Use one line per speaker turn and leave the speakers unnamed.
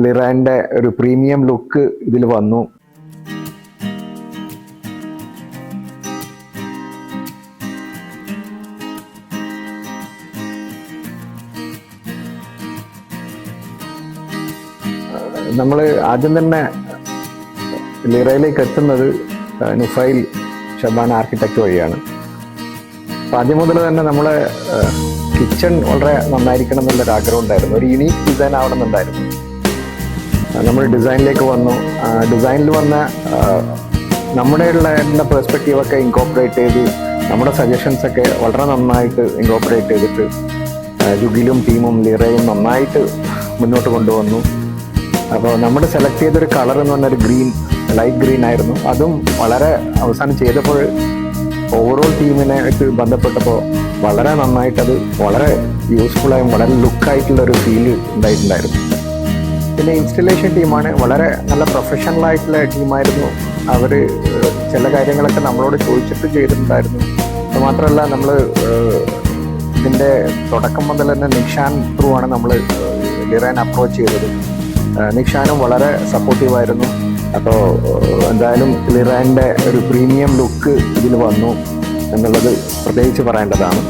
ലിറാൻ്റെ ഒരു premium look ഇതിൽ വന്നു. നമ്മൾ ആദ്യം തന്നെ ലിറയിലേക്ക് എത്തുന്നത് നുഫൈൽ ഷബാന ആർക്കിടെക്ട് വഴിയാണ്. അപ്പം ആദ്യം മുതൽ തന്നെ നമ്മളെ കിച്ചൺ വളരെ നന്നായിരിക്കണം എന്നുള്ളൊരു ആഗ്രഹം ഉണ്ടായിരുന്നു. ഒരു യുണീക്ക് ഡിസൈൻ ആവണമെന്നുണ്ടായിരുന്നു. നമ്മൾ ഡിസൈനിലേക്ക് വന്നു. ഡിസൈനിൽ വന്ന നമ്മുടെ ഉള്ള പെർസ്പെക്റ്റീവൊക്കെ ഇൻകോപ്പറേറ്റ് ചെയ്ത് നമ്മുടെ സജഷൻസൊക്കെ വളരെ നന്നായിട്ട് ഇൻകോപ്പറേറ്റ് ചെയ്തിട്ട് ജുഗിലും ടീമും ലിറയും നന്നായിട്ട് മുന്നോട്ട് കൊണ്ടുവന്നു. അപ്പോൾ നമ്മൾ സെലക്ട് ചെയ്തൊരു കളർ എന്ന് പറഞ്ഞൊരു ഗ്രീൻ, ലൈറ്റ് ഗ്രീൻ ആയിരുന്നു. അതും വളരെ അവസാനം ചെയ്തപ്പോൾ ഓവറോൾ ടീമിനായിട്ട് ബന്ധപ്പെട്ടപ്പോൾ വളരെ നന്നായിട്ടത് വളരെ യൂസ്ഫുള്ളായും വളരെ ലുക്കായിട്ടുള്ളൊരു ഫീല് ഉണ്ടായിട്ടുണ്ടായിരുന്നു. പിന്നെ ഇൻസ്റ്റലേഷൻ ടീമാണ്, വളരെ നല്ല പ്രൊഫഷണൽ ആയിട്ടുള്ള ടീമായിരുന്നു. അവർ ചില കാര്യങ്ങളൊക്കെ നമ്മളോട് ചോദിച്ചിട്ട് ചെയ്തിട്ടുണ്ടായിരുന്നു. അതുമാത്രമല്ല നമ്മൾ ഇതിൻ്റെ തുടക്കം മുതൽ തന്നെ നിഷാൻ ത്രൂ ആണ് നമ്മൾ ലിറാൻ അപ്രോച്ച് ചെയ്തത്. നിഷാനും വളരെ സപ്പോർട്ടീവായിരുന്നു. അപ്പോൾ എന്തായാലും ലിറാൻ്റെ ഒരു പ്രീമിയം ലുക്ക് ഇതിൽ വന്നു എന്നുള്ളത് പ്രത്യേകിച്ച് പറയേണ്ടതാണ്.